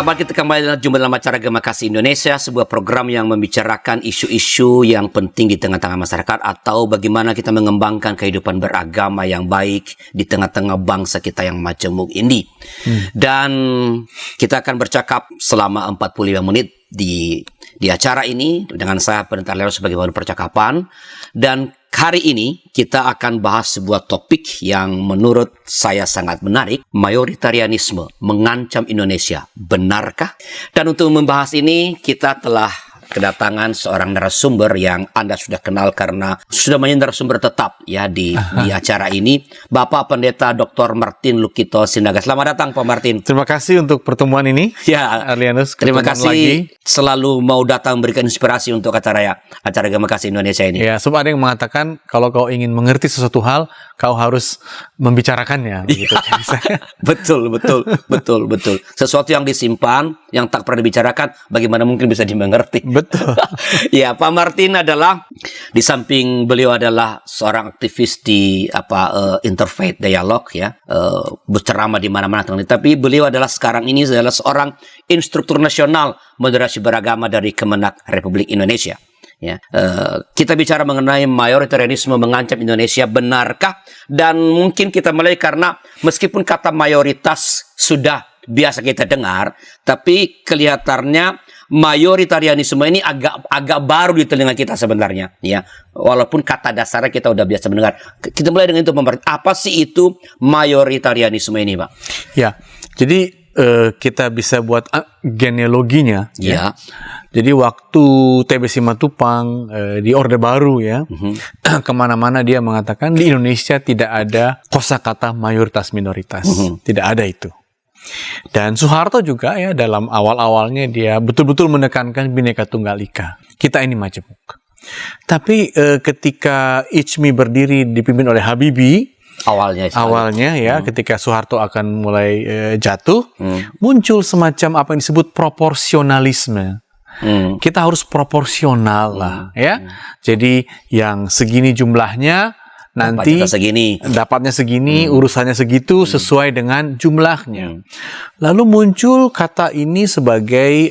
sahabat, kita kembali jumpa dalam acara Gema Kasih Indonesia, sebuah program yang membicarakan isu-isu yang penting di tengah-tengah masyarakat atau bagaimana kita mengembangkan kehidupan beragama yang baik di tengah-tengah bangsa kita yang majemuk ini. Dan kita akan bercakap selama 45 menit di acara ini dengan saya Pendeta Leo sebagai bawahan percakapan. Dan hari ini kita akan bahas sebuah topik yang menurut saya sangat menarik. Mayoritarianisme mengancam Indonesia, benarkah? Dan untuk membahas ini kita telah kedatangan seorang narasumber yang Anda sudah kenal karena sudah menjadi narasumber tetap ya di acara ini, Bapak Pendeta Dr. Martin Lukito Sinaga. Selamat datang Pak Martin. Terima kasih untuk pertemuan ini. Ya, Arlianus, terima kasih lagi. Selalu mau datang memberikan inspirasi untuk acara Gema Kasih Indonesia ini. Ya, sebab ada yang mengatakan kalau kau ingin mengerti sesuatu hal, kau harus membicarakannya. Begitu. Betul. Sesuatu yang disimpan, yang tak pernah dibicarakan, bagaimana mungkin bisa dimengerti? Betul. Ya, Pak Martin adalah, di samping beliau adalah seorang aktivis di interfaith dialog ya, berceramah di mana-mana. Tapi beliau adalah sekarang ini adalah seorang instruktur nasional moderasi beragama dari Kemenak Republik Indonesia. Ya, kita bicara mengenai mayoritarianisme mengancam Indonesia, benarkah? Dan mungkin kita mulai karena meskipun kata mayoritas sudah biasa kita dengar, tapi kelihatannya mayoritarianisme ini agak baru di telinga kita sebenarnya, ya. Walaupun kata dasarnya kita udah biasa mendengar. Kita mulai dengan itu, apa sih itu mayoritarianisme ini, Pak? Ya, jadi kita bisa buat genealoginya. Ya. Jadi waktu TB Simatupang di Orde Baru ya, kemana-mana dia mengatakan di Indonesia tidak ada kosakata mayoritas minoritas, tidak ada itu. Dan Soeharto juga ya dalam awal-awalnya dia betul-betul menekankan Bhinneka Tunggal Ika. Kita ini majemuk. Tapi ketika ICMI berdiri dipimpin oleh Habibie, awalnya ya ketika Soeharto akan mulai jatuh, muncul semacam apa yang disebut proporsionalisme. Kita harus proporsional lah ya. Jadi yang segini jumlahnya nanti dapatnya segini, urusannya segitu sesuai dengan jumlahnya. Lalu muncul kata ini sebagai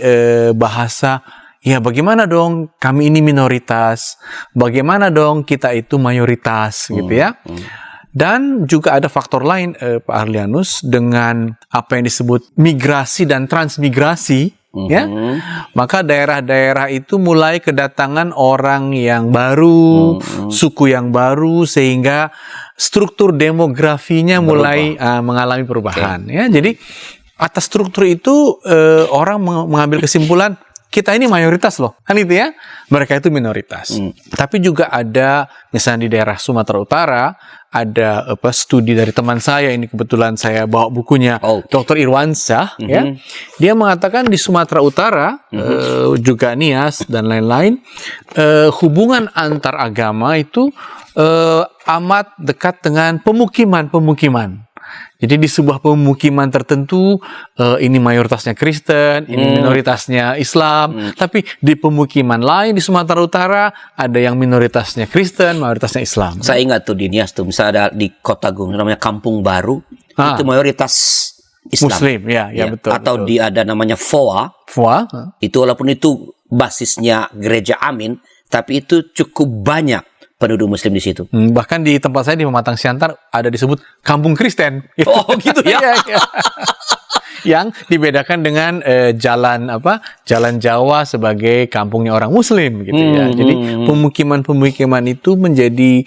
bahasa, ya bagaimana dong kami ini minoritas, bagaimana dong kita itu mayoritas gitu ya. Dan juga ada faktor lain Pak Arlianus, dengan apa yang disebut migrasi dan transmigrasi. Ya, maka daerah-daerah itu mulai kedatangan orang yang baru, suku yang baru, sehingga struktur demografinya mulai mengalami perubahan. Ya, jadi atas struktur itu orang mengambil kesimpulan kita ini mayoritas loh, kan itu ya, mereka itu minoritas. Tapi juga ada misalnya di daerah Sumatera Utara, ada studi dari teman saya, ini kebetulan saya bawa bukunya, Dr. Irwansyah, ya, dia mengatakan di Sumatera Utara, juga Nias dan lain-lain, hubungan antar agama itu amat dekat dengan pemukiman-pemukiman. Jadi di sebuah pemukiman tertentu ini mayoritasnya Kristen, ini minoritasnya Islam. Tapi di pemukiman lain di Sumatera Utara ada yang minoritasnya Kristen, mayoritasnya Islam. Saya ingat tuh di Nias tuh, misalnya ada di Kota Gung namanya Kampung Baru, itu mayoritas Islam. Muslim, ya betul. Atau betul. ada namanya Foa. Itu walaupun itu basisnya gereja Amin, tapi itu cukup banyak penduduk Muslim di situ. Bahkan di tempat saya di Pematang Siantar ada disebut kampung Kristen. Oh gitu ya. Yang dibedakan dengan jalan Jawa sebagai kampungnya orang Muslim gitu ya. Jadi pemukiman-pemukiman itu menjadi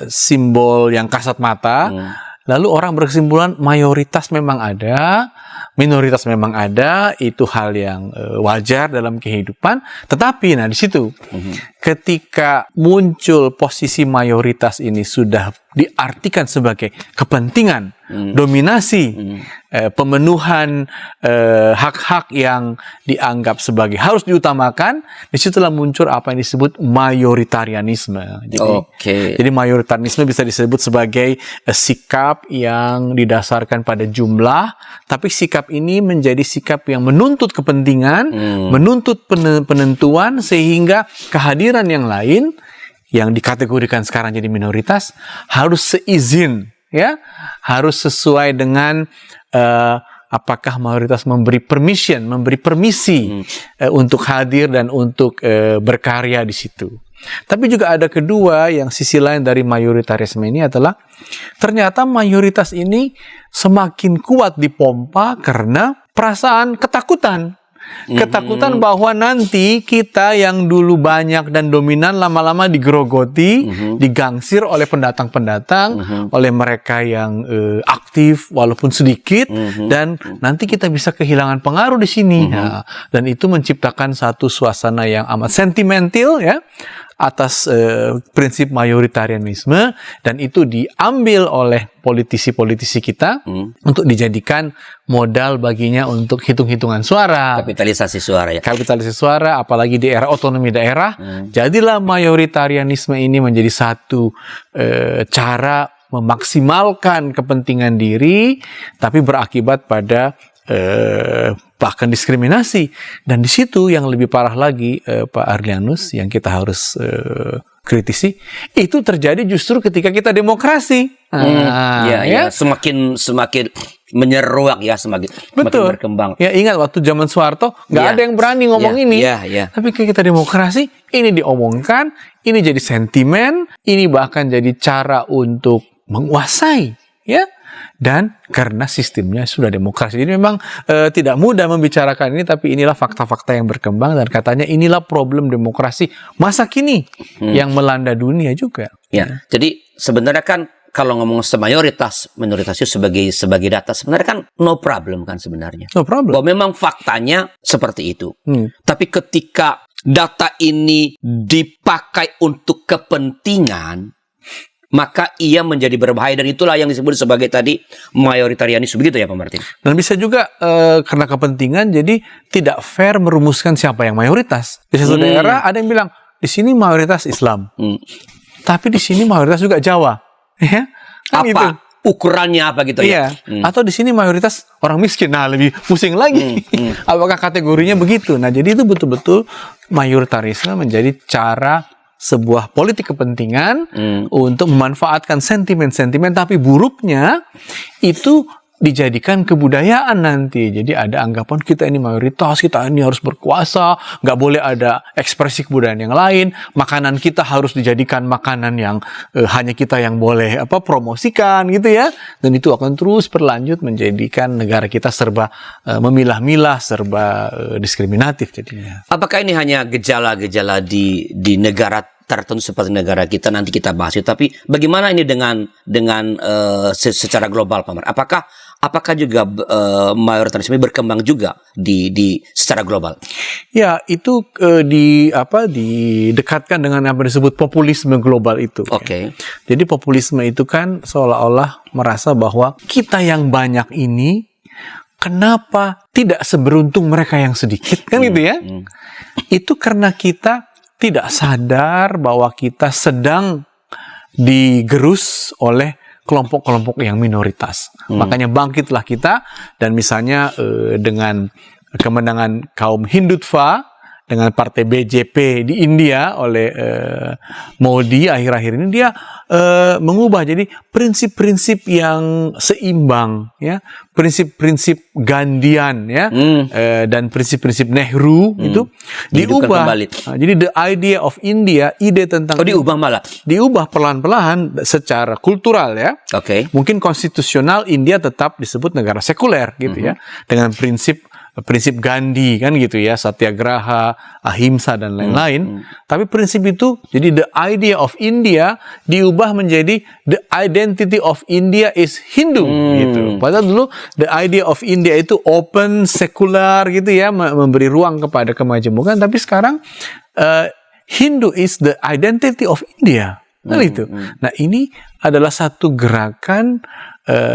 simbol yang kasat mata. Lalu orang berkesimpulan mayoritas memang ada, minoritas memang ada, itu hal yang wajar dalam kehidupan. Tetapi di situ ketika muncul posisi mayoritas ini sudah diartikan sebagai kepentingan, dominasi, pemenuhan hak-hak yang dianggap sebagai harus diutamakan, disitulah muncul apa yang disebut mayoritarianisme. Jadi mayoritarianisme bisa disebut sebagai sikap yang didasarkan pada jumlah, tapi sikap ini menjadi sikap yang menuntut kepentingan, menuntut penentuan, sehingga kehadiran yang lain yang dikategorikan sekarang jadi minoritas harus seizin, ya, harus sesuai dengan apakah mayoritas memberi permisi untuk hadir dan untuk berkarya di situ. Tapi juga ada kedua, yang sisi lain dari mayoritarisme ini adalah ternyata mayoritas ini semakin kuat dipompa karena perasaan ketakutan. Ketakutan bahwa nanti kita yang dulu banyak dan dominan lama-lama digerogoti, digangsir oleh pendatang-pendatang, oleh mereka yang aktif walaupun sedikit, dan nanti kita bisa kehilangan pengaruh di sini. Nah, dan itu menciptakan satu suasana yang amat sentimental ya atas prinsip mayoritarianisme, dan itu diambil oleh politisi-politisi kita untuk dijadikan modal baginya untuk hitung-hitungan suara. Kapitalisasi suara ya. Kapitalisasi suara, apalagi di era otonomi daerah. Jadilah mayoritarianisme ini menjadi satu cara memaksimalkan kepentingan diri, tapi berakibat pada bahkan diskriminasi. Dan di situ yang lebih parah lagi, Pak Arlianus, yang kita harus kritisi, itu terjadi justru ketika kita demokrasi. Ya, semakin menyeruak ya, semakin berkembang. Ya, ingat waktu zaman Soeharto nggak ada yang berani ngomong ini. Tapi ketika kita demokrasi, ini diomongkan, ini jadi sentimen, ini bahkan jadi cara untuk menguasai, ya. Dan karena sistemnya sudah demokrasi. Jadi memang tidak mudah membicarakan ini, tapi inilah fakta-fakta yang berkembang, dan katanya inilah problem demokrasi masa kini yang melanda dunia juga. Ya, jadi sebenarnya kan kalau ngomong minoritas itu sebagai data, sebenarnya kan no problem kan sebenarnya. No problem. Bahwa memang faktanya seperti itu. Tapi ketika data ini dipakai untuk kepentingan, maka ia menjadi berbahaya, dan itulah yang disebut sebagai tadi mayoritarianisme, begitu ya Pak Martin. Dan bisa juga karena kepentingan, jadi tidak fair merumuskan siapa yang mayoritas. Di satu daerah ada yang bilang di sini mayoritas Islam, tapi di sini mayoritas juga Jawa, ya kan apa gitu. Ukurannya apa gitu ya? Atau di sini mayoritas orang miskin, nah lebih pusing lagi. Apakah kategorinya begitu? Nah, jadi itu betul-betul mayoritarisme menjadi cara sebuah politik kepentingan untuk memanfaatkan sentimen-sentimen, tapi buruknya itu dijadikan kebudayaan nanti. Jadi ada anggapan kita ini mayoritas, kita ini harus berkuasa, nggak boleh ada ekspresi kebudayaan yang lain, makanan kita harus dijadikan makanan yang hanya kita yang boleh promosikan gitu ya. Dan itu akan terus berlanjut menjadikan negara kita serba memilah-milah, serba diskriminatif jadinya. Apakah ini hanya gejala-gejala di negara tertentu seperti negara kita, nanti kita bahas itu, tapi bagaimana ini dengan secara global, Pak Mar? Apakah juga mayoritarisme berkembang juga di secara global? Ya, itu didekatkan dengan apa disebut populisme global itu. Oke. Ya. Jadi populisme itu kan seolah-olah merasa bahwa kita yang banyak ini kenapa tidak seberuntung mereka yang sedikit, kan gitu ya? Itu karena kita tidak sadar bahwa kita sedang digerus oleh kelompok-kelompok yang minoritas. Makanya bangkitlah kita, dan misalnya dengan kemenangan kaum Hindutva, dengan partai BJP di India oleh Modi akhir-akhir ini, dia mengubah jadi prinsip-prinsip yang seimbang, ya, prinsip-prinsip Gandhian, ya, dan prinsip-prinsip Nehru itu diubah. Jadi the idea of India, ide tentang diubah perlahan-lahan secara kultural, ya. Mungkin konstitusional India tetap disebut negara sekuler gitu ya, dengan prinsip Gandhi kan gitu ya, satyagraha, ahimsa dan lain-lain. Tapi prinsip itu, jadi the idea of India diubah menjadi the identity of India is Hindu gitu. Padahal dulu the idea of India itu open, sekular gitu ya, memberi ruang kepada kemajemukan. Tapi sekarang Hindu is the identity of India. Nah, ini adalah satu gerakan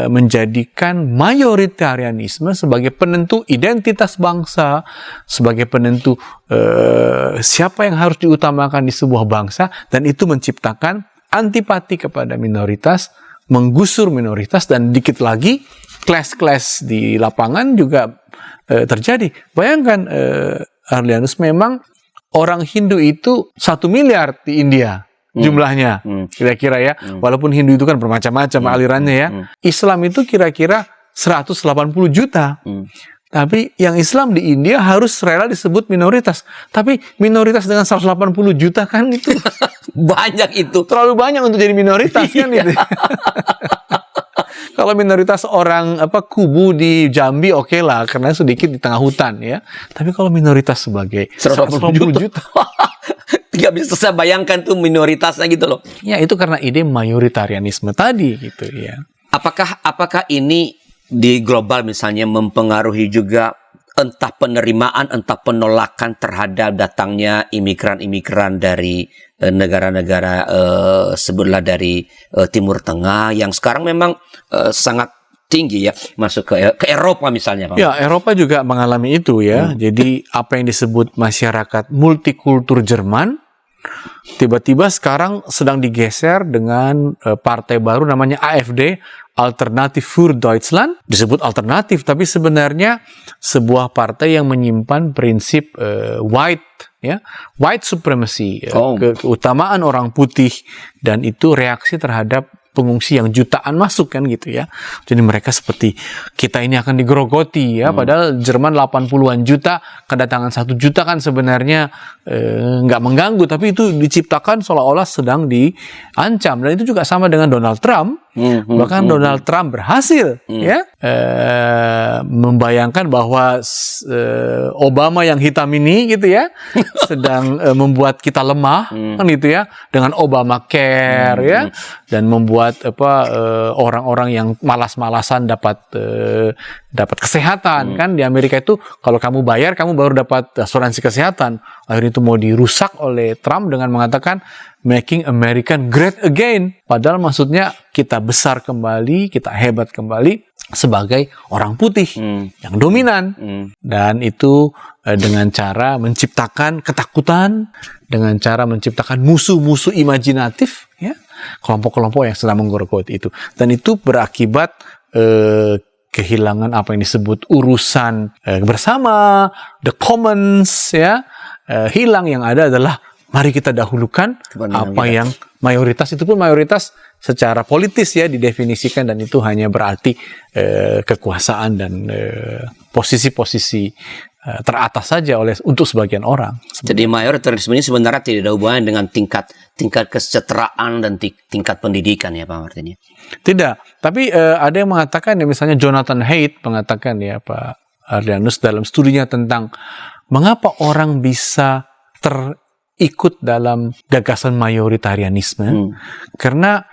menjadikan mayoritarianisme sebagai penentu identitas bangsa, sebagai penentu siapa yang harus diutamakan di sebuah bangsa, dan itu menciptakan antipati kepada minoritas, menggusur minoritas, dan dikit lagi clash di lapangan juga terjadi. Bayangkan Arlianus, memang orang Hindu itu 1 miliar di India jumlahnya, kira-kira ya. Walaupun Hindu itu kan bermacam-macam alirannya ya. Islam itu kira-kira 180 juta. Tapi yang Islam di India harus rela disebut minoritas. Tapi minoritas dengan 180 juta kan itu Banyak itu. terlalu banyak untuk jadi minoritas kan itu. Kalau minoritas orang kubu di Jambi oke lah, karena sedikit di tengah hutan ya. Tapi kalau minoritas sebagai 180 juta. Nggak bisa saya bayangkan tuh minoritasnya gitu loh. Ya itu karena ide mayoritarianisme tadi gitu ya. Apakah ini di global misalnya mempengaruhi juga entah penerimaan, entah penolakan terhadap datangnya imigran-imigran dari negara-negara sebutlah dari Timur Tengah yang sekarang memang sangat tinggi ya, masuk ke Eropa misalnya, Pak? Ya, Eropa juga mengalami itu ya. Jadi apa yang disebut masyarakat multikultur Jerman tiba-tiba sekarang sedang digeser dengan partai baru namanya AfD, Alternative für Deutschland. Disebut alternatif, tapi sebenarnya sebuah partai yang menyimpan prinsip white supremacy, keutamaan orang putih, dan itu reaksi terhadap pengungsi yang jutaan masuk kan gitu ya. Jadi mereka seperti kita ini akan digerogoti ya, padahal Jerman 80-an juta, kedatangan 1 juta kan sebenarnya nggak mengganggu, tapi itu diciptakan seolah-olah sedang diancam. Dan itu juga sama dengan Donald Trump. Bahkan Donald Trump berhasil ya membayangkan bahwa Obama yang hitam ini gitu ya sedang membuat kita lemah kan gitu ya, dengan Obamacare ya, dan membuat orang-orang yang malas-malasan dapat kesehatan kan. Di Amerika itu kalau kamu bayar kamu baru dapat asuransi kesehatan. Akhirnya itu mau dirusak oleh Trump dengan mengatakan Making American Great Again. Padahal maksudnya kita besar kembali, kita hebat kembali sebagai orang putih yang dominan. Dan itu dengan cara menciptakan ketakutan, dengan cara menciptakan musuh-musuh imajinatif, ya, kelompok-kelompok yang sedang menggerogoti itu. Dan itu berakibat kehilangan apa yang disebut urusan bersama, the commons, ya, hilang. Yang ada adalah mari kita dahulukan apa yang mayoritas, itu pun mayoritas secara politis ya didefinisikan, dan itu hanya berarti kekuasaan dan posisi-posisi teratas saja untuk sebagian orang. Jadi mayoritarisme ini sebenarnya tidak ada hubungan dengan tingkat kesejahteraan dan tingkat pendidikan ya, Pak Martin? Tidak, tapi ada yang mengatakan ya, misalnya Jonathan Haidt mengatakan ya, Pak Ardianus, dalam studinya tentang mengapa orang bisa ikut dalam gagasan mayoritarianisme, karena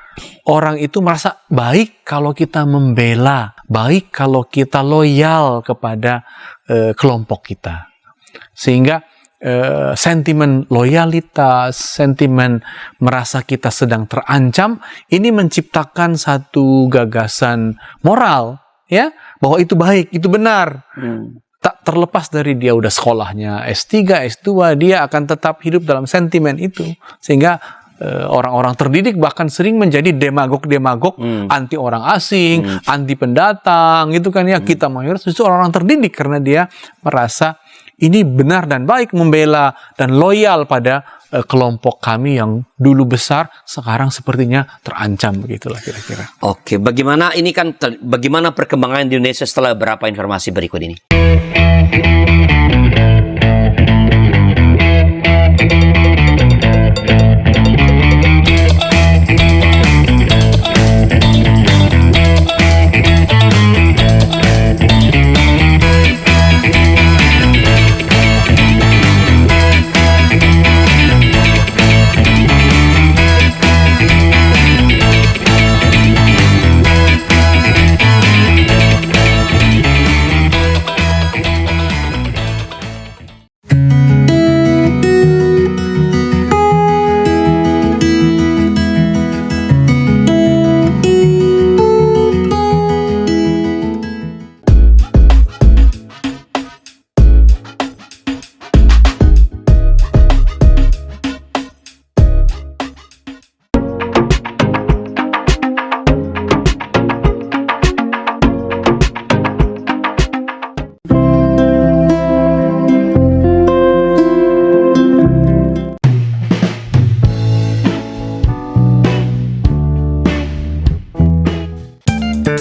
orang itu merasa baik kalau kita membela, baik kalau kita loyal kepada kelompok kita, sehingga sentimen loyalitas, sentimen merasa kita sedang terancam, ini menciptakan satu gagasan moral ya, bahwa itu baik, itu benar. Tak terlepas dari dia udah sekolahnya S3, S2, dia akan tetap hidup dalam sentimen itu. Sehingga orang-orang terdidik bahkan sering menjadi demagog-demagog, anti orang asing, anti pendatang, gitu kan ya. Kita mayoritas itu orang-orang terdidik karena dia merasa ini benar dan baik, membela dan loyal pada kelompok kami yang dulu besar, sekarang sepertinya terancam, begitulah kira-kira. Oke, bagaimana perkembangan di Indonesia setelah beberapa informasi berikut ini?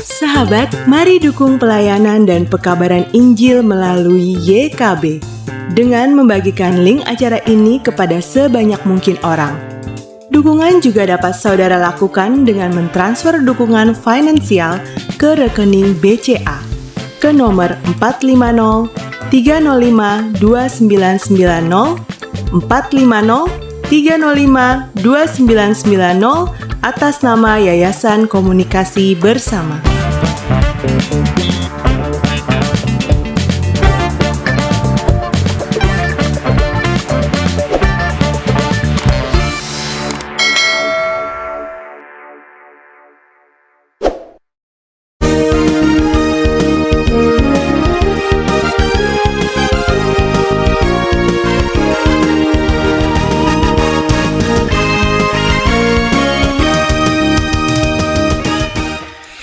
Sahabat, mari dukung pelayanan dan pekabaran Injil melalui YKB dengan membagikan link acara ini kepada sebanyak mungkin orang. Dukungan juga dapat saudara lakukan dengan mentransfer dukungan finansial ke rekening BCA ke nomor 450 305 2990 450 305 2990 atas nama Yayasan Komunikasi Bersama.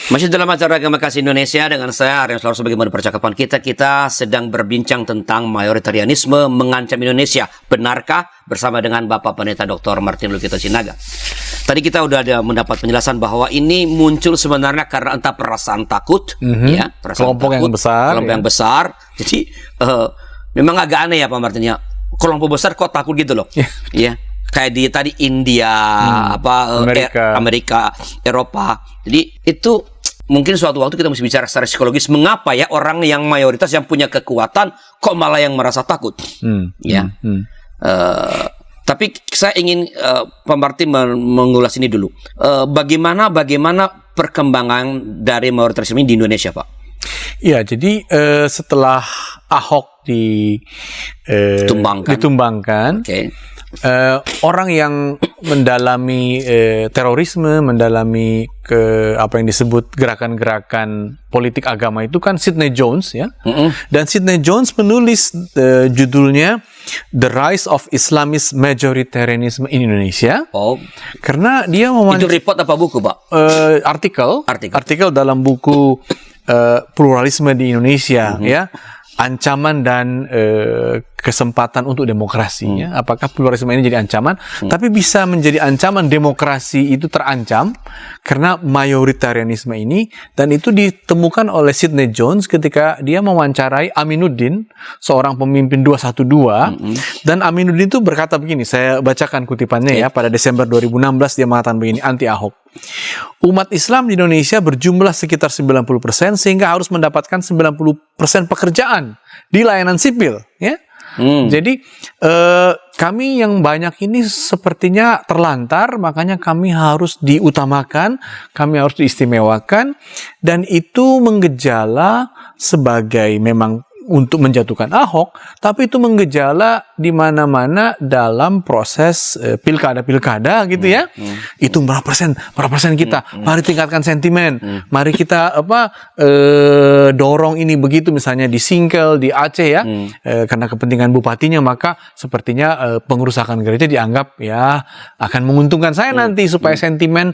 Masih dalam acara Agama Kasih Indonesia dengan saya Aryan Selalu. Sebagaimana percakapan kita sedang berbincang tentang mayoritarianisme mengancam Indonesia. Benarkah? Bersama dengan Bapak Pendeta Dr. Martin Lukito Sinaga. Tadi kita udah ada mendapat penjelasan bahwa ini muncul sebenarnya karena entah perasaan takut, ya, perasaan kelompok takut, yang besar, kelompok yang besar. Jadi memang agak aneh ya Pak Martin ya. Kelompok besar kok takut gitu loh, ya. Kayak di tadi India, Amerika, Eropa. Jadi itu mungkin suatu waktu kita mesti bicara secara psikologis, mengapa ya orang yang mayoritas yang punya kekuatan kok malah yang merasa takut, ya. Tapi saya ingin Pak Martin mengulas ini dulu. Bagaimana perkembangan dari mayoritarianisme di Indonesia, Pak? Ya, jadi setelah Ahok ditumbangkan, orang yang mendalami terorisme, mendalami apa yang disebut gerakan-gerakan politik agama itu kan Sidney Jones, ya. Dan Sidney Jones menulis judulnya The Rise of Islamist Majoritarianism in Indonesia. Karena dia itu report apa buku, Pak? Artikel dalam buku Pluralisme di Indonesia, ya. Ancaman dan kesempatan untuk demokrasinya. Apakah pluralisme ini jadi ancaman? Tapi bisa menjadi ancaman, demokrasi itu terancam karena mayoritarianisme ini, dan itu ditemukan oleh Sidney Jones ketika dia mewawancarai Aminuddin, seorang pemimpin 212, dan Aminuddin itu berkata begini, saya bacakan kutipannya ya, pada Desember 2016 dia mengatakan begini, anti Ahok. Umat Islam di Indonesia berjumlah sekitar 90% sehingga harus mendapatkan 90% pekerjaan di layanan sipil, ya. Jadi kami yang banyak ini sepertinya terlantar, makanya kami harus diutamakan, kami harus diistimewakan, dan itu menggejala sebagai memang untuk menjatuhkan Ahok, tapi itu menggejala di mana-mana dalam proses pilkada gitu ya. Hitung berapa persen kita, mari tingkatkan sentimen, mari kita dorong ini begitu, misalnya di Singkel, di Aceh ya, karena kepentingan bupatinya, maka sepertinya pengerusakan gereja dianggap ya akan menguntungkan saya nanti supaya sentimen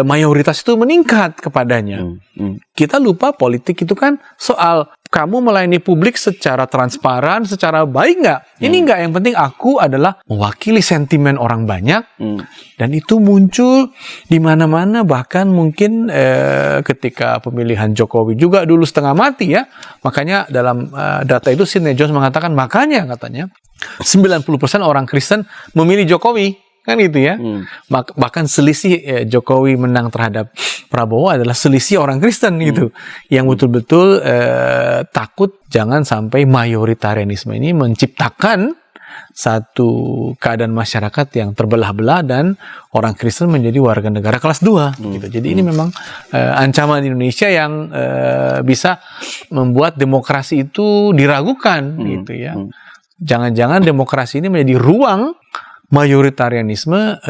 mayoritas itu meningkat kepadanya. Kita lupa politik itu kan soal kamu melayani publik secara transparan, secara baik nggak? Ini nggak, yang penting aku adalah mewakili sentimen orang banyak, dan itu muncul di mana-mana, bahkan mungkin ketika pemilihan Jokowi juga dulu setengah mati ya. Makanya dalam data itu Sidney Jones mengatakan, makanya katanya 90% orang Kristen memilih Jokowi. Kan gitu ya. Bahkan selisih Jokowi menang terhadap Prabowo adalah selisih orang Kristen gitu. Yang betul-betul takut jangan sampai mayoritarianisme ini menciptakan satu keadaan masyarakat yang terbelah-belah dan orang Kristen menjadi warga negara kelas 2 gitu. Jadi ini memang ancaman di Indonesia yang bisa membuat demokrasi itu diragukan gitu ya. Jangan-jangan demokrasi ini menjadi ruang mayoritarianisme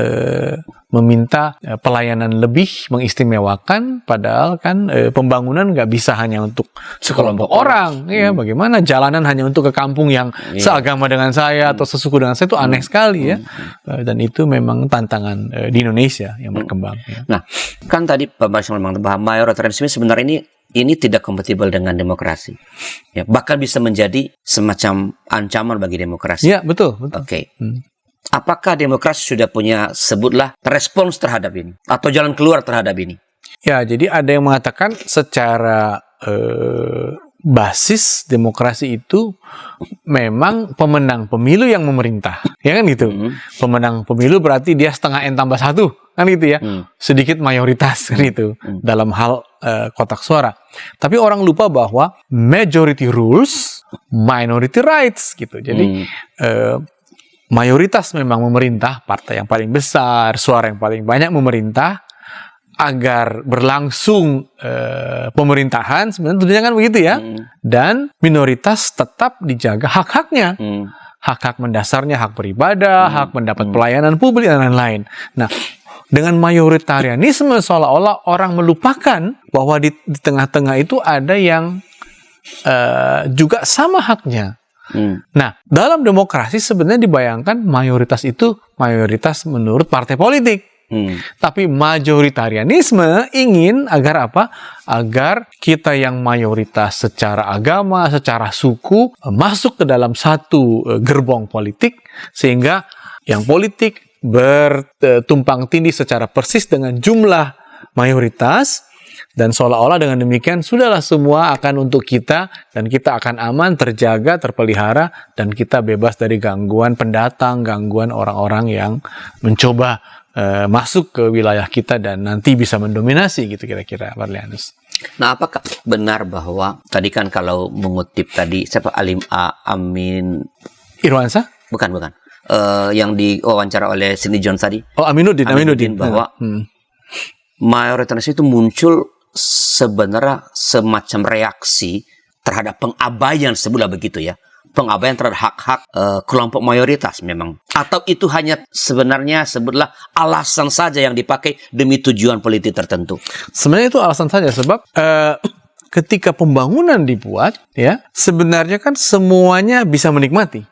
meminta pelayanan lebih, mengistimewakan, padahal kan pembangunan nggak bisa hanya untuk sekelompok orang, ya. Bagaimana jalanan hanya untuk ke kampung yang seagama dengan saya atau sesuku dengan saya, itu aneh sekali ya. Dan itu memang tantangan di Indonesia yang berkembang. Ya. Nah, kan tadi Pak Basya memang bahwa mayoritarianisme sebenarnya ini tidak kompatibel dengan demokrasi, ya, bahkan bisa menjadi semacam ancaman bagi demokrasi. Ya, betul. Oke. Apakah demokrasi sudah punya, sebutlah, respons terhadap ini atau jalan keluar terhadap ini? Ya, jadi ada yang mengatakan secara basis demokrasi itu memang pemenang pemilu yang memerintah, ya kan gitu. Pemenang pemilu berarti dia setengah N tambah 1, kan gitu ya. Sedikit mayoritas kan itu dalam hal kotak suara. Tapi orang lupa bahwa majority rules, minority rights gitu. Jadi mayoritas memang memerintah, partai yang paling besar, suara yang paling banyak memerintah. Agar berlangsung pemerintahan sebenarnya tentunya kan begitu ya, dan minoritas tetap dijaga hak-haknya, hak-hak mendasarnya, hak beribadah, hak mendapat pelayanan publik dan lain-lain. Nah, dengan mayoritarianisme seolah-olah orang melupakan bahwa di tengah-tengah itu ada yang juga sama haknya. Nah, dalam demokrasi sebenarnya dibayangkan mayoritas itu mayoritas menurut partai politik. Tapi majoritarianisme ingin agar apa? Agar kita yang mayoritas secara agama, secara suku masuk ke dalam satu gerbong politik, sehingga yang politik bertumpang tindih secara persis dengan jumlah mayoritas, dan seolah-olah dengan demikian sudahlah semua akan untuk kita, dan kita akan aman, terjaga, terpelihara, dan kita bebas dari gangguan pendatang, gangguan orang-orang yang mencoba masuk ke wilayah kita dan nanti bisa mendominasi gitu kira-kira, Pak Leanus. Nah, apakah benar bahwa tadi kan kalau mengutip tadi siapa Amin Irwansyah? Bukan. Yang diwawancara oleh Cindy Jones tadi. Oh, Aminuddin bahwa mayoritas itu muncul sebenarnya semacam reaksi terhadap pengabaian, sebutlah begitu ya. Pengabaian terhadap hak-hak kelompok mayoritas memang. Atau itu hanya sebenarnya sebutlah alasan saja yang dipakai demi tujuan politik tertentu. Sebenarnya itu alasan saja, sebab ketika pembangunan dibuat, ya sebenarnya kan semuanya bisa menikmati.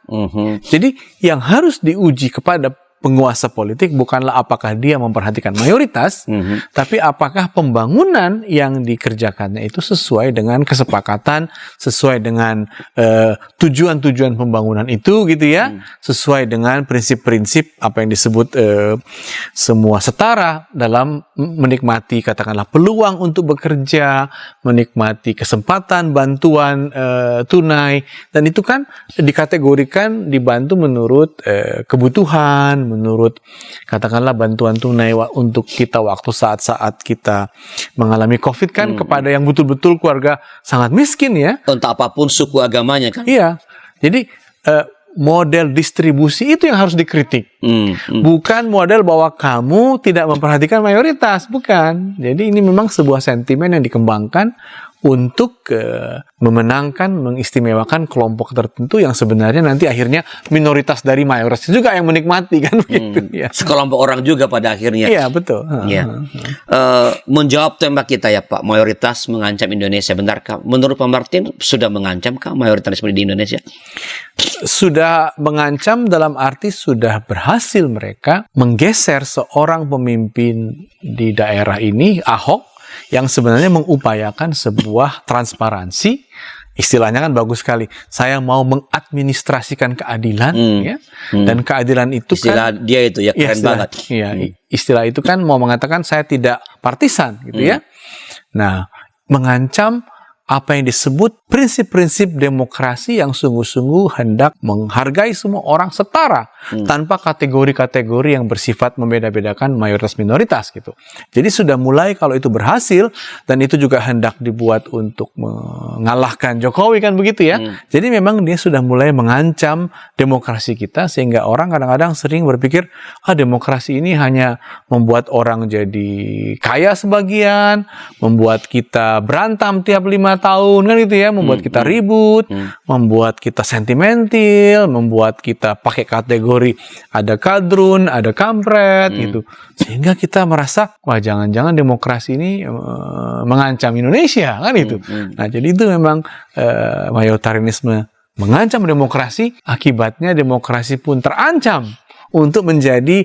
Jadi yang harus diuji kepada penguasa politik bukanlah apakah dia memperhatikan mayoritas, tapi apakah pembangunan yang dikerjakannya itu sesuai dengan kesepakatan, sesuai dengan tujuan-tujuan pembangunan itu gitu ya, sesuai dengan prinsip-prinsip apa yang disebut semua setara dalam menikmati katakanlah peluang untuk bekerja, menikmati kesempatan bantuan tunai, dan itu kan dikategorikan dibantu menurut kebutuhan, menurut katakanlah bantuan tunai untuk kita waktu saat-saat kita mengalami COVID kan kepada yang betul-betul keluarga sangat miskin ya. Entah apapun suku agamanya kan. Iya. Jadi model distribusi itu yang harus dikritik. Bukan model bahwa kamu tidak memperhatikan mayoritas, bukan. Jadi ini memang sebuah sentimen yang dikembangkan untuk memenangkan, mengistimewakan kelompok tertentu yang sebenarnya nanti akhirnya minoritas dari mayoritas juga yang menikmati kan begitu ya. Sekelompok orang juga pada akhirnya. Iya, betul. Ya. Menjawab tembak kita ya Pak, mayoritas mengancam Indonesia, benarkah? Menurut Pak Martin sudah mengancamkah mayoritas di Indonesia? Sudah mengancam dalam arti sudah berhasil mereka menggeser seorang pemimpin di daerah ini, Ahok, yang sebenarnya mengupayakan sebuah transparansi. Istilahnya kan bagus sekali. Saya mau mengadministrasikan keadilan, ya. Dan keadilan itu istilah kan dia itu ya keren banget. Iya, istilah itu kan mau mengatakan saya tidak partisan, gitu ya. Nah, mengancam apa yang disebut prinsip-prinsip demokrasi yang sungguh-sungguh hendak menghargai semua orang setara tanpa kategori-kategori yang bersifat membeda-bedakan mayoritas minoritas gitu. Jadi sudah mulai kalau itu berhasil, dan itu juga hendak dibuat untuk mengalahkan Jokowi kan begitu ya. Jadi memang dia sudah mulai mengancam demokrasi kita, sehingga orang kadang-kadang sering berpikir demokrasi ini hanya membuat orang jadi kaya sebagian, membuat kita berantem tiap 5 tahun kan gitu ya, membuat kita ribut, membuat kita sentimental, membuat kita pakai kategori ada kadrun, ada kampret gitu, sehingga kita merasa wah jangan-jangan demokrasi ini mengancam Indonesia kan itu. Nah jadi itu memang mayoritarianisme mengancam demokrasi, akibatnya demokrasi pun terancam untuk menjadi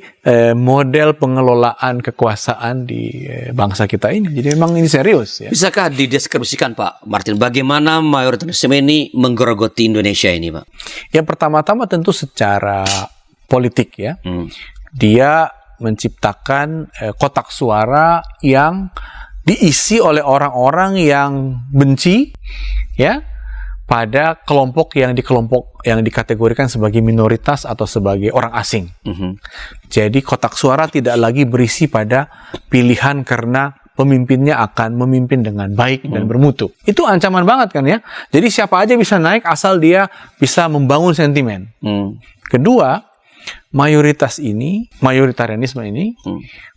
model pengelolaan kekuasaan di bangsa kita ini. Jadi memang ini serius ya. Bisakah dideskripsikan Pak Martin bagaimana mayoritarianisme ini menggerogoti Indonesia ini Pak? Yang pertama-tama tentu secara politik ya. Dia menciptakan kotak suara yang diisi oleh orang-orang yang benci, ya, pada kelompok yang dikategorikan sebagai minoritas atau sebagai orang asing. Jadi kotak suara tidak lagi berisi pada pilihan karena pemimpinnya akan memimpin dengan baik dan bermutu. Itu ancaman banget kan ya. Jadi siapa aja bisa naik asal dia bisa membangun sentimen. Kedua, mayoritarianisme ini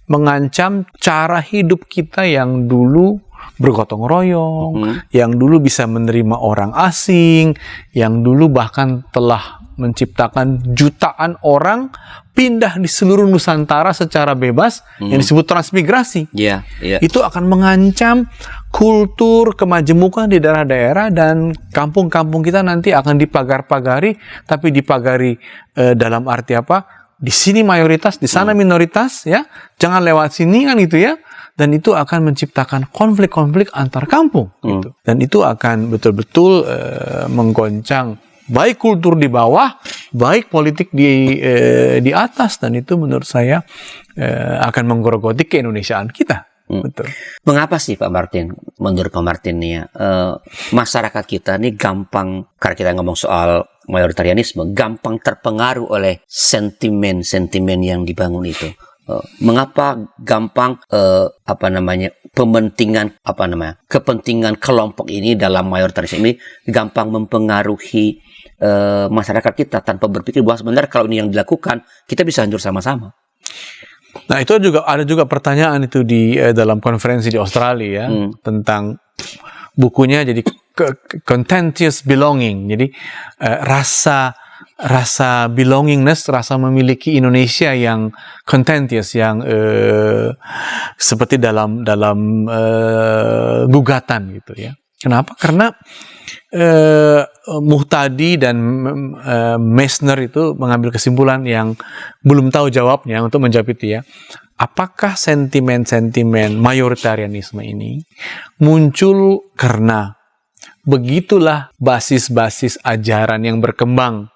mengancam cara hidup kita yang dulu bergotong royong, yang dulu bisa menerima orang asing, yang dulu bahkan telah menciptakan jutaan orang pindah di seluruh Nusantara secara bebas, yang disebut transmigrasi. Itu akan mengancam kultur kemajemukan di daerah-daerah, dan kampung-kampung kita nanti akan dipagar-pagari, tapi dipagari dalam arti apa? Di sini mayoritas, di sana minoritas, ya. Jangan lewat sini kan gitu ya. Dan itu akan menciptakan konflik-konflik antar kampung. Gitu. Dan itu akan betul-betul menggoncang baik kultur di bawah, baik politik di atas. Dan itu menurut saya akan menggerogoti keindonesiaan kita. Betul. Mengapa sih Pak Martin, menurut Pak Martin nih ya, masyarakat kita nih gampang, karena kita ngomong soal mayoritarianisme, gampang terpengaruh oleh sentimen-sentimen yang dibangun itu. Mengapa gampang kepentingan kelompok ini dalam mayoritarisme ini gampang mempengaruhi masyarakat kita tanpa berpikir bahwa sebenarnya kalau ini yang dilakukan kita bisa hancur sama-sama. Nah, itu ada juga pertanyaan itu di dalam konferensi di Australia ya, tentang bukunya, jadi contentious belonging. Jadi rasa belongingness, rasa memiliki Indonesia yang contentious, yang seperti dalam gugatan gitu ya. Kenapa? Karena Muhtadi dan Meissner itu mengambil kesimpulan yang belum tahu jawabnya untuk menjawab itu ya. Apakah sentimen-sentimen mayoritarianisme ini muncul karena begitulah basis-basis ajaran yang berkembang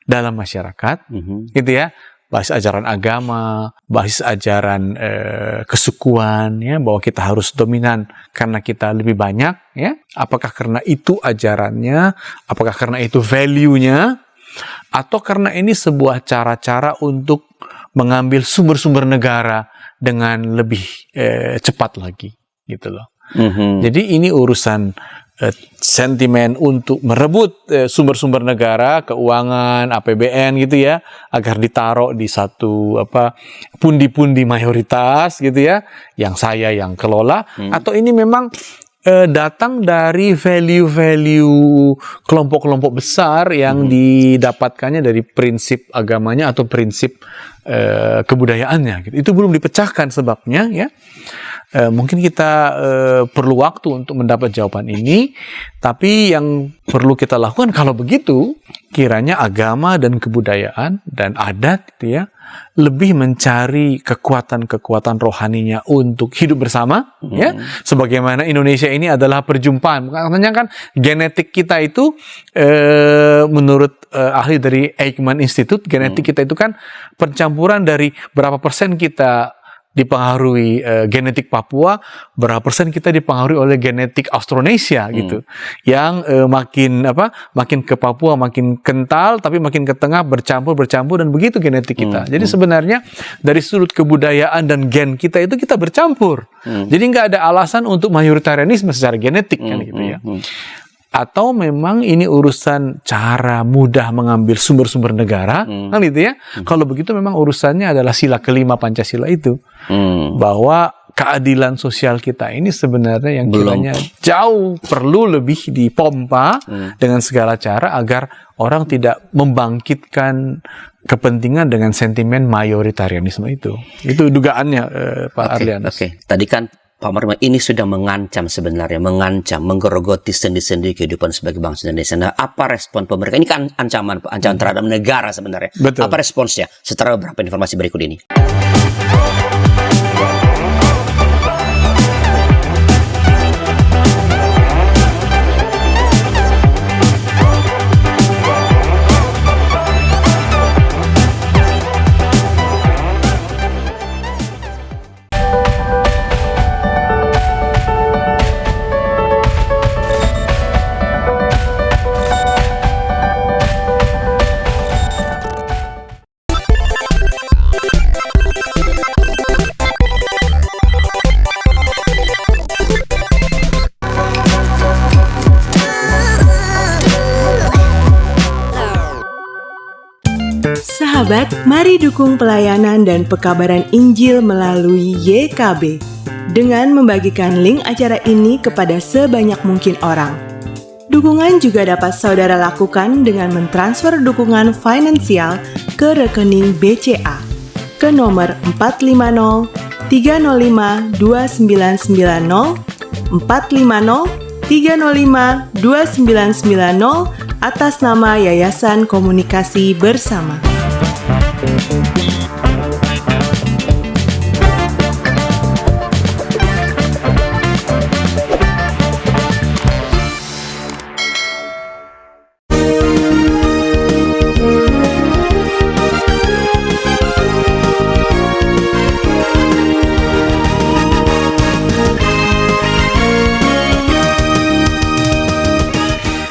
dalam masyarakat, gitu ya, basis ajaran agama, basis ajaran kesukuan, ya, bahwa kita harus dominan karena kita lebih banyak, ya. Apakah karena itu ajarannya, apakah karena itu value-nya, atau karena ini sebuah cara-cara untuk mengambil sumber-sumber negara dengan lebih cepat lagi, gitu loh. Jadi ini urusan sentimen untuk merebut sumber-sumber negara, keuangan, APBN gitu ya, agar ditaruh di satu pundi-pundi mayoritas gitu ya, yang saya yang kelola, atau ini memang datang dari value-value kelompok-kelompok besar yang didapatkannya dari prinsip agamanya atau prinsip kebudayaannya gitu. Itu belum dipecahkan sebabnya ya. Mungkin kita perlu waktu untuk mendapat jawaban ini, tapi yang perlu kita lakukan kalau begitu, kiranya agama dan kebudayaan dan adat gitu ya, lebih mencari kekuatan-kekuatan rohaninya untuk hidup bersama, ya. Sebagaimana Indonesia ini adalah perjumpaan. Katanya kan genetik kita itu, menurut ahli dari Eichmann Institute, genetik kita itu kan pencampuran dari berapa persen kita dipengaruhi genetik Papua, berapa persen kita dipengaruhi oleh genetik Austronesia gitu. Yang makin ke Papua makin kental, tapi makin ke tengah bercampur dan begitu genetik kita. Jadi sebenarnya dari sudut kebudayaan dan gen kita itu kita bercampur. Jadi nggak ada alasan untuk mayoritarianisme secara genetik kan gitu ya. Atau memang ini urusan cara mudah mengambil sumber-sumber negara, kan gitu ya. Kalau begitu memang urusannya adalah sila kelima Pancasila itu. Bahwa keadilan sosial kita ini sebenarnya yang kiranya jauh perlu lebih dipompa dengan segala cara agar orang tidak membangkitkan kepentingan dengan sentimen mayoritarianisme itu. Itu dugaannya Pak Arlianus. Tadi kan Pak Martin ini sudah mengancam, menggerogoti sendi-sendi kehidupan sebagai bangsa Indonesia. Nah, apa respon pemerintah? Ini kan ancaman terhadap negara sebenarnya. Betul. Apa responsnya setelah beberapa informasi berikut ini? sahabat, mari dukung pelayanan dan pekabaran Injil melalui YKB dengan membagikan link acara ini kepada sebanyak mungkin orang. Dukungan juga dapat saudara lakukan dengan mentransfer dukungan finansial ke rekening BCA ke nomor 450 305 2990 450 305 2990 atas nama Yayasan Komunikasi Bersama.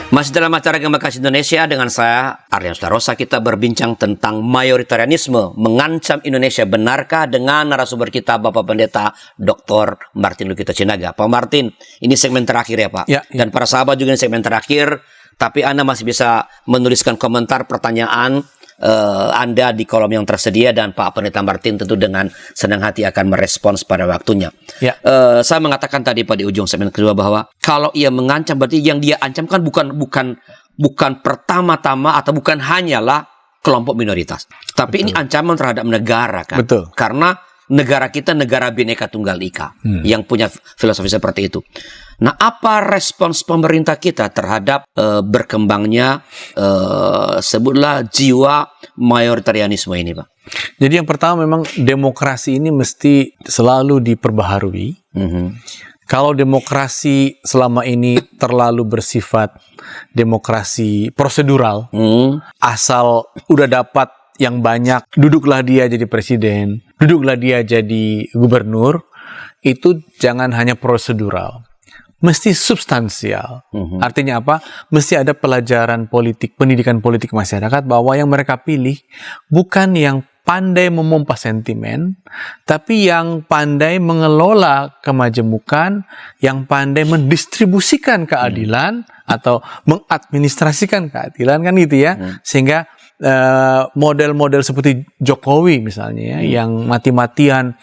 Masih dalam acara Gema Kasih Indonesia dengan saya, Aryan Sudarosa, kita berbincang tentang mayoritarianisme mengancam Indonesia. Benarkah? Dengan narasumber kita, Bapak Pendeta Dr. Martin Lukito Sinaga. Pak Martin, ini segmen terakhir ya Pak. Ya. Dan para sahabat juga ini segmen terakhir, tapi Anda masih bisa menuliskan komentar, pertanyaan Anda di kolom yang tersedia, dan Pak Pendeta Martin tentu dengan senang hati akan merespons pada waktunya. Ya. Saya mengatakan tadi pada ujung segmen kedua bahwa kalau ia mengancam, berarti yang dia ancam kan bukan pertama-tama atau bukan hanyalah kelompok minoritas, tapi ini ancaman terhadap negara kan. Betul. Karena negara kita negara Bhinneka Tunggal Ika yang punya filosofi seperti itu. Nah, apa respons pemerintah kita terhadap berkembangnya sebutlah jiwa mayoritarianisme ini, Pak? Jadi yang pertama memang demokrasi ini mesti selalu diperbaharui. Kalau demokrasi selama ini terlalu bersifat demokrasi prosedural, asal udah dapat yang banyak, duduklah dia jadi presiden, duduklah dia jadi gubernur, itu jangan hanya prosedural. Mesti substansial. Artinya apa? Mesti ada pelajaran politik, pendidikan politik masyarakat, bahwa yang mereka pilih bukan yang pandai memompa sentimen, tapi yang pandai mengelola kemajemukan, yang pandai mendistribusikan keadilan atau mengadministrasikan keadilan, kan gitu ya. Sehingga model-model seperti Jokowi misalnya ya, yang mati-matian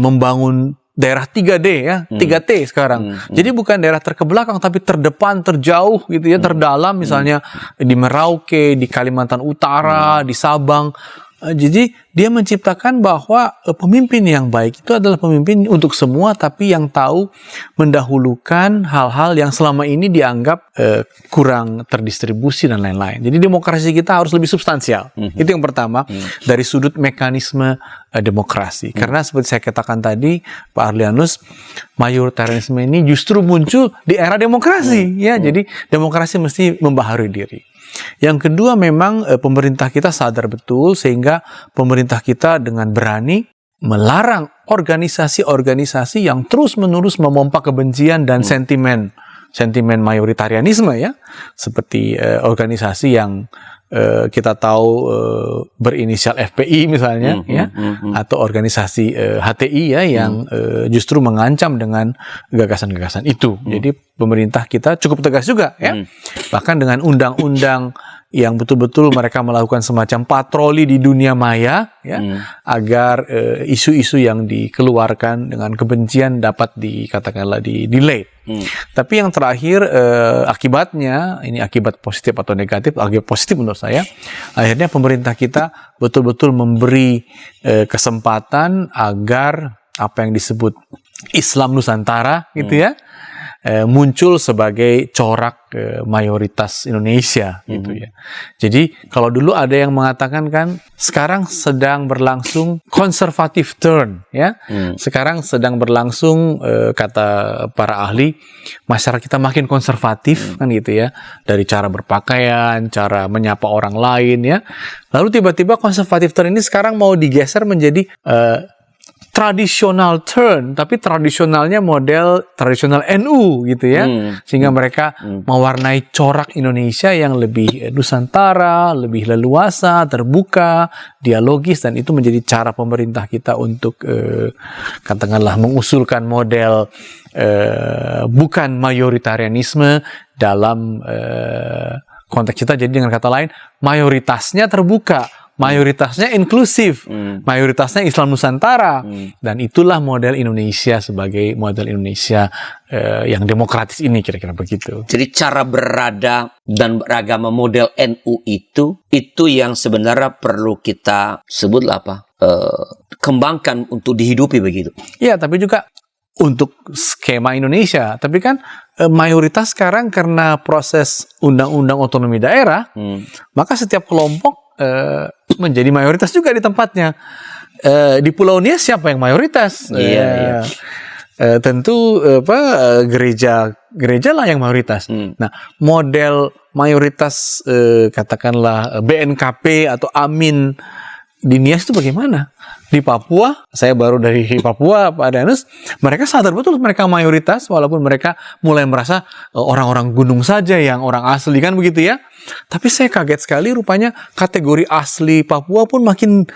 membangun daerah 3D ya, 3T sekarang. Jadi bukan daerah terkebelakang, tapi terdepan, terjauh gitu ya, terdalam, misalnya di Merauke, di Kalimantan Utara, di Sabang. Jadi dia menciptakan bahwa pemimpin yang baik itu adalah pemimpin untuk semua, tapi yang tahu mendahulukan hal-hal yang selama ini dianggap kurang terdistribusi dan lain-lain. Jadi demokrasi kita harus lebih substansial. Itu yang pertama, dari sudut mekanisme demokrasi. Karena seperti saya katakan tadi, Pak Arlianus, mayoritarianisme ini justru muncul di era demokrasi. Ya, jadi demokrasi mesti membaharui diri. Yang kedua, memang pemerintah kita sadar betul, sehingga pemerintah kita dengan berani melarang organisasi-organisasi yang terus-menerus memompa kebencian dan sentimen mayoritarianisme ya, seperti organisasi yang kita tahu berinisial FPI misalnya atau organisasi HTI ya, yang justru mengancam dengan gagasan-gagasan itu. Jadi pemerintah kita cukup tegas juga ya, bahkan dengan undang-undang yang betul-betul mereka melakukan semacam patroli di dunia maya ya, agar isu-isu yang dikeluarkan dengan kebencian dapat dikatakanlah delay. Tapi yang terakhir, akibatnya, ini akibat positif atau negatif, akibat positif menurut saya, akhirnya pemerintah kita betul-betul memberi kesempatan agar apa yang disebut Islam Nusantara gitu ya, muncul sebagai corak mayoritas Indonesia gitu ya. Jadi kalau dulu ada yang mengatakan kan, sekarang sedang berlangsung conservative turn ya. Sekarang sedang berlangsung kata para ahli, masyarakat kita makin konservatif kan gitu ya, dari cara berpakaian, cara menyapa orang lain ya. Lalu tiba-tiba conservative turn ini sekarang mau digeser menjadi tradisional turn, tapi tradisionalnya model tradisional NU gitu ya, sehingga mereka mewarnai corak Indonesia yang lebih nusantara, lebih leluasa, terbuka, dialogis, dan itu menjadi cara pemerintah kita untuk katakanlah mengusulkan model bukan mayoritarianisme dalam konteks kita. Jadi dengan kata lain, mayoritasnya terbuka, mayoritasnya inklusif, mayoritasnya Islam Nusantara, dan itulah model Indonesia sebagai model Indonesia yang demokratis ini, kira-kira begitu. Jadi cara berada dan beragama model NU itu yang sebenarnya perlu kita sebutlah kembangkan untuk dihidupi begitu. Iya, tapi juga untuk skema Indonesia. Tapi kan mayoritas sekarang karena proses undang-undang otonomi daerah, maka setiap kelompok menjadi mayoritas juga di tempatnya. Di Pulau Nias siapa yang mayoritas? Iya. Tentu gereja lah yang mayoritas. Nah, model mayoritas katakanlah BNKP atau AMIN di Nias itu bagaimana? Di Papua, saya baru dari Papua, Pak Danus, mereka sadar betul mereka mayoritas, walaupun mereka mulai merasa orang-orang gunung saja yang orang asli, kan begitu ya. Tapi saya kaget sekali, rupanya kategori asli Papua pun makin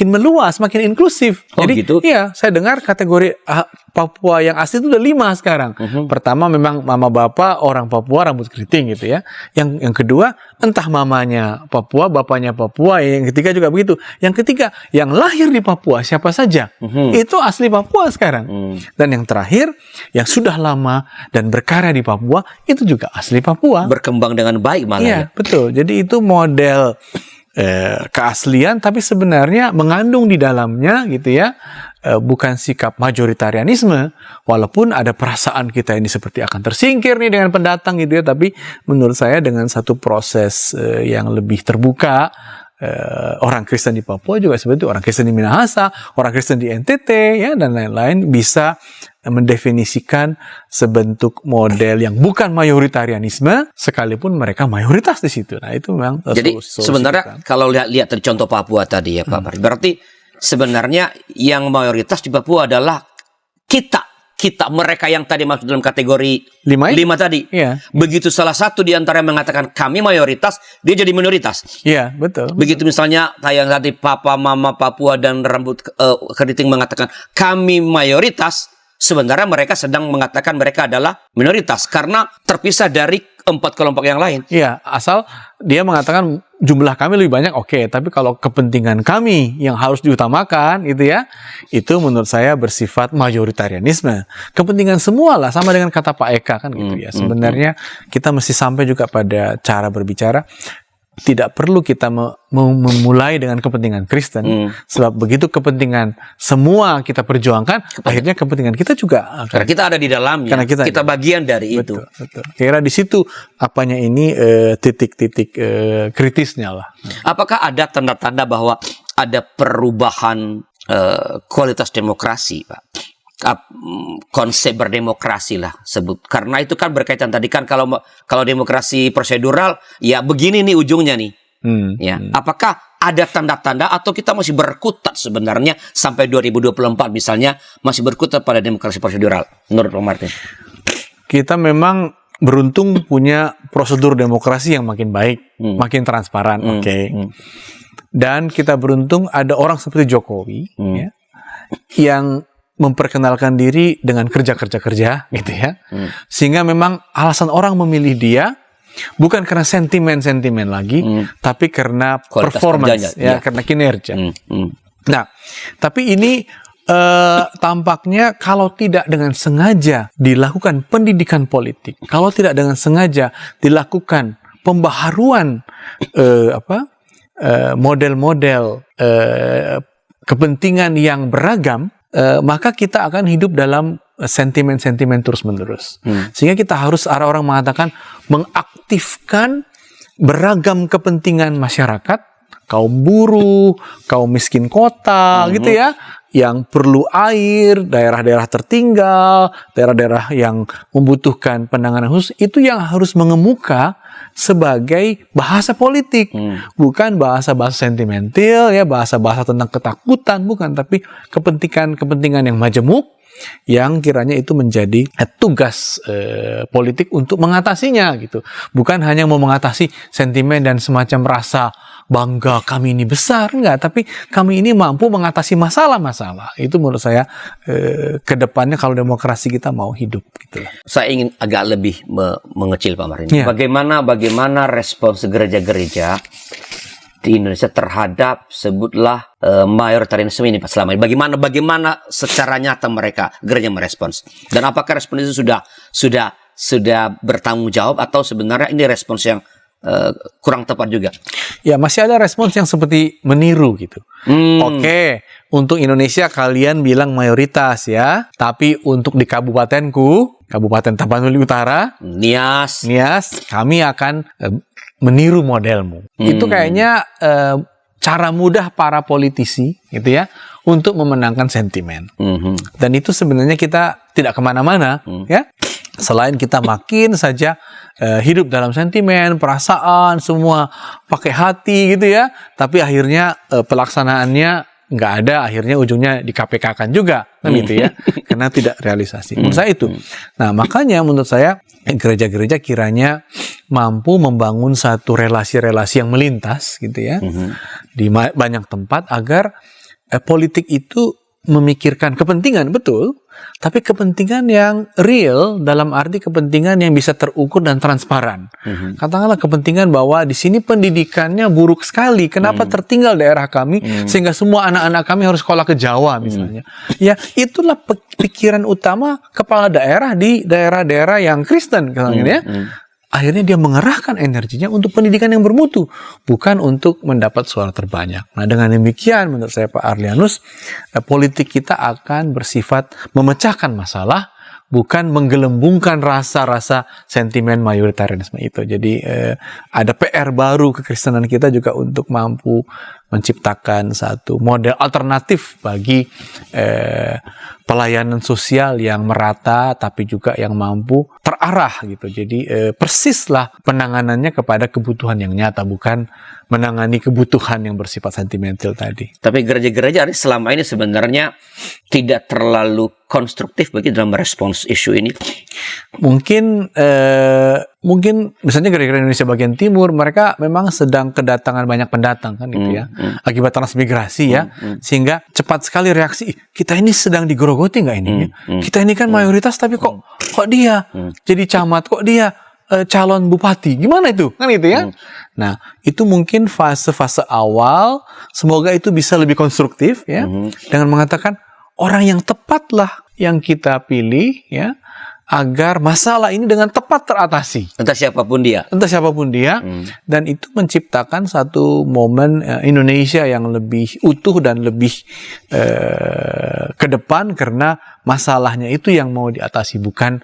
meluas, makin inklusif. Oh, jadi, gitu? iya, saya dengar kategori Papua yang asli itu udah 5 sekarang. Pertama memang mama bapak orang Papua rambut keriting gitu ya. Yang kedua, entah mamanya Papua, bapaknya Papua. Yang ketiga juga begitu. Yang ketiga, yang lahir di Papua siapa saja, itu asli Papua sekarang. Dan yang terakhir, yang sudah lama dan berkarya di Papua, itu juga asli Papua. Berkembang dengan baik malah. Iya, betul. Jadi itu model keaslian, tapi sebenarnya mengandung di dalamnya gitu ya, bukan sikap majoritarianisme, walaupun ada perasaan kita ini seperti akan tersingkir nih dengan pendatang gitu ya, tapi menurut saya dengan satu proses yang lebih terbuka, orang Kristen di Papua juga seperti orang Kristen di Minahasa, orang Kristen di NTT ya dan lain-lain bisa mendefinisikan sebentuk model yang bukan mayoritarianisme sekalipun mereka mayoritas di situ. Nah, itu memang jadi sebenarnya kalau lihat dari contoh Papua tadi ya Pak Farid, berarti sebenarnya yang mayoritas di Papua adalah kita mereka yang tadi masuk dalam kategori 5 tadi. Iya. Begitu salah satu di antara yang mengatakan kami mayoritas, dia jadi minoritas. Iya, betul. Begitu misalnya kayak tadi papa, mama Papua dan rambut keriting mengatakan kami mayoritas, sebenarnya mereka sedang mengatakan mereka adalah minoritas karena terpisah dari 4 kelompok yang lain. Iya, asal dia mengatakan jumlah kami lebih banyak, oke. Tapi kalau kepentingan kami yang harus diutamakan, gitu ya, itu menurut saya bersifat majoritarianisme. Kepentingan semua lah, sama dengan kata Pak Eka kan gitu ya. Sebenarnya kita mesti sampai juga pada cara berbicara. Tidak perlu kita memulai dengan kepentingan Kristen, sebab begitu kepentingan semua kita perjuangkan, akhirnya kepentingan kita juga akan, karena kita ada di dalamnya, karena kita bagian dari itu. Betul. Kira di situ apanya ini titik-titik kritisnya lah. Apakah ada tanda-tanda bahwa ada perubahan kualitas demokrasi, Pak? Konsep berdemokrasi lah sebut, karena itu kan berkaitan tadi kan kalau demokrasi prosedural ya begini nih ujungnya nih apakah ada tanda-tanda atau kita masih berkutat sebenarnya sampai 2024 misalnya masih berkutat pada demokrasi prosedural menurut Pak Martin? Kita memang beruntung punya prosedur demokrasi yang makin baik, makin transparan, dan kita beruntung ada orang seperti Jokowi ya, yang memperkenalkan diri dengan kerja gitu ya. Sehingga memang alasan orang memilih dia bukan karena sentimen lagi, tapi karena kualitas performance ya, karena kinerja. Nah, tapi ini tampaknya kalau tidak dengan sengaja dilakukan pendidikan politik, kalau tidak dengan sengaja dilakukan pembaharuan model-model kepentingan yang beragam, maka kita akan hidup dalam sentimen-sentimen terus-menerus. Sehingga kita harus, ada orang mengatakan, mengaktifkan beragam kepentingan masyarakat, kaum buruh, kaum miskin kota, gitu ya, yang perlu air, daerah-daerah tertinggal, daerah-daerah yang membutuhkan penanganan khusus, itu yang harus mengemuka sebagai bahasa politik, bukan bahasa-bahasa sentimental ya, bahasa-bahasa tentang ketakutan, bukan, tapi kepentingan yang majemuk yang kiranya itu menjadi tugas politik untuk mengatasinya gitu. Bukan hanya mau mengatasi sentimen dan semacam rasa bangga kami ini besar, enggak, tapi kami ini mampu mengatasi masalah-masalah. Itu menurut saya ke depannya kalau demokrasi kita mau hidup gitu. Saya ingin agak lebih mengecil Pak Marin. Ya. Bagaimana respons gereja-gereja di Indonesia terhadap sebutlah mayoritarianisme ini Pak selama ini? Bagaimana secara nyata mereka gereja merespons? Dan apakah respons itu sudah bertanggung jawab atau sebenarnya ini respons yang kurang tepat juga? Ya, masih ada respons yang seperti meniru gitu. Oke, untuk Indonesia kalian bilang mayoritas ya, tapi untuk di kabupatenku, Kabupaten Tapanuli Utara, Nias, kami akan meniru modelmu. Itu kayaknya cara mudah para politisi gitu ya untuk memenangkan sentimen. Dan itu sebenarnya kita tidak kemana-mana ya. Selain kita makin saja hidup dalam sentimen, perasaan, semua pakai hati gitu ya. Tapi akhirnya pelaksanaannya nggak ada, akhirnya ujungnya di KPK-kan juga, kan gitu ya. Karena tidak realisasi. Menurut saya itu. Nah, makanya menurut saya gereja-gereja kiranya mampu membangun satu relasi-relasi yang melintas gitu ya. Di banyak tempat agar politik itu memikirkan kepentingan, betul, tapi kepentingan yang real dalam arti kepentingan yang bisa terukur dan transparan. Katakanlah kepentingan bahwa di sini pendidikannya buruk sekali, kenapa tertinggal daerah kami sehingga semua anak-anak kami harus sekolah ke Jawa misalnya. Ya, itulah pikiran utama kepala daerah di daerah-daerah yang Kristen misalnya ya. Akhirnya dia mengerahkan energinya untuk pendidikan yang bermutu, bukan untuk mendapat suara terbanyak. Nah, dengan demikian menurut saya Pak Arlianus, politik kita akan bersifat memecahkan masalah, bukan menggelembungkan rasa-rasa sentimen mayoritarianisme itu. Jadi ada PR baru kekristenan kita juga untuk mampu menciptakan satu model alternatif bagi pelayanan sosial yang merata tapi juga yang mampu terarah gitu. Jadi persislah penanganannya kepada kebutuhan yang nyata, bukan menangani kebutuhan yang bersifat sentimental tadi. Tapi gereja-gereja selama ini sebenarnya tidak terlalu konstruktif bagi dalam merespons isu ini. Mungkin misalnya gereja Indonesia bagian timur, mereka memang sedang kedatangan banyak pendatang kan gitu ya, akibat transmigrasi ya, sehingga cepat sekali reaksi, kita ini sedang digerogoti nggak ini ya? Kita ini kan mayoritas tapi kok dia jadi camat, kok dia calon bupati, gimana itu kan gitu ya. Nah, itu mungkin fase-fase awal, semoga itu bisa lebih konstruktif ya, dengan mengatakan orang yang tepatlah yang kita pilih ya, agar masalah ini dengan tepat teratasi. Entah siapapun dia. Dan itu menciptakan satu momen Indonesia yang lebih utuh dan lebih ke depan, karena masalahnya itu yang mau diatasi, bukan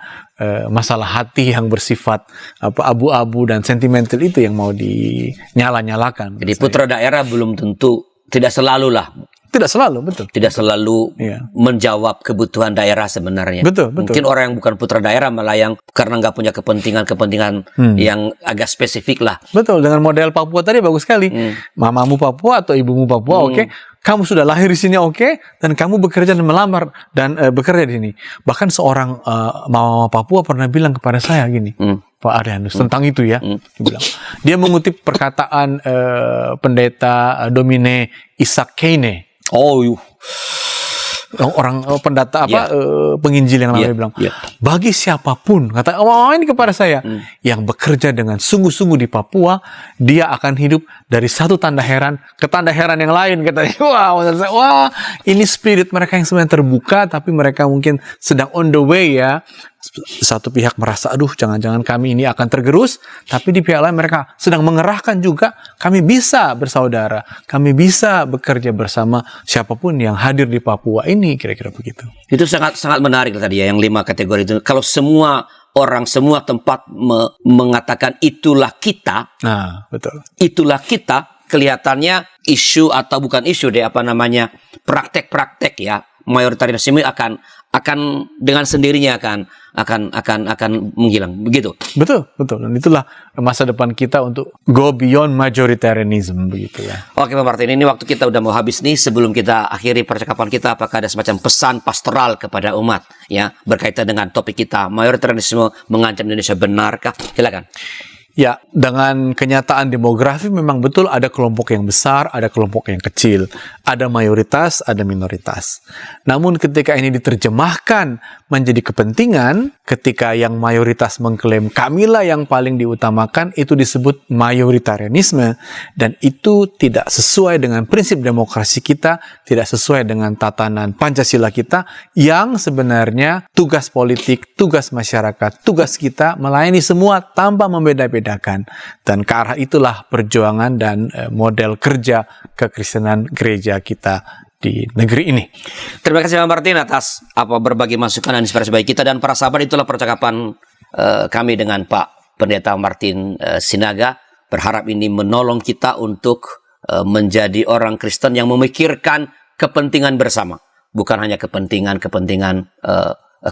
masalah hati yang bersifat abu-abu dan sentimental itu yang mau dinyala-nyalakan. Jadi putra daerah belum tentu, tidak selalu lah. Tidak selalu, betul. Tidak selalu menjawab kebutuhan daerah sebenarnya. Betul. Mungkin orang yang bukan putra daerah malah yang karena nggak punya kepentingan yang agak spesifik lah. Betul, dengan model Papua tadi bagus sekali. Mamamu Papua atau ibumu Papua, oke. Kamu sudah lahir di sini, oke. Dan kamu bekerja dan melamar dan bekerja di sini. Bahkan seorang mama Papua pernah bilang kepada saya gini, Pak Arlianus, tentang itu ya. Dia mengutip perkataan pendeta Domine Isaac Kane. Orang pendata penginjil yang namanya bilang, bagi siapapun, kata ini kepada saya, yang bekerja dengan sungguh-sungguh di Papua, dia akan hidup dari satu tanda heran ke tanda heran yang lain, katanya. Wah, ini spirit mereka yang sebenarnya terbuka, tapi mereka mungkin sedang on the way ya. Satu pihak merasa, aduh jangan-jangan kami ini akan tergerus, tapi di pihak lain mereka sedang mengerahkan juga, kami bisa bersaudara, kami bisa bekerja bersama siapapun yang hadir di Papua ini, kira-kira begitu. Itu sangat menarik tadi ya, yang 5 kategori itu. Kalau semua orang, semua tempat mengatakan itulah kita, nah betul, itulah kita, kelihatannya isu atau bukan isu deh, praktek-praktek ya, mayoritarianisme akan dengan sendirinya akan menghilang, begitu. Betul. Dan itulah masa depan kita untuk go beyond majoritarianism, begitu ya. Oke Pak Martin, ini waktu kita udah mau habis nih. Sebelum kita akhiri percakapan kita, apakah ada semacam pesan pastoral kepada umat ya berkaitan dengan topik kita, mayoritarianisme mengancam Indonesia, benarkah? Silakan. Ya, dengan kenyataan demografi memang betul ada kelompok yang besar, ada kelompok yang kecil, ada mayoritas, ada minoritas. Namun ketika ini diterjemahkan menjadi kepentingan, ketika yang mayoritas mengklaim kamilah yang paling diutamakan, itu disebut mayoritarianisme, dan itu tidak sesuai dengan prinsip demokrasi kita, tidak sesuai dengan tatanan Pancasila kita, yang sebenarnya tugas politik, tugas masyarakat, tugas kita melayani semua tanpa membeda-bedakan. Dan ke arah itulah perjuangan dan model kerja kekristenan gereja kita di negeri ini. Terima kasih Pak Martin atas berbagi masukan dan inspirasi bagi kita. Dan para sahabat, itulah percakapan kami dengan Pak Pendeta Martin Sinaga. Berharap ini menolong kita untuk menjadi orang Kristen yang memikirkan kepentingan bersama, bukan hanya kepentingan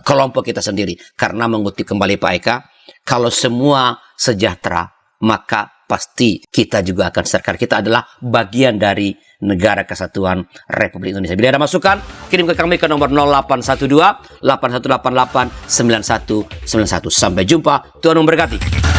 kelompok kita sendiri. Karena mengutip kembali Pak Eka, kalau semua sejahtera, maka pasti kita juga akan sejahtera. Kita adalah bagian dari Negara Kesatuan Republik Indonesia. Bila ada masukan, kirim ke kami ke nomor 0812 8188 9191. Sampai jumpa, Tuhan memberkati.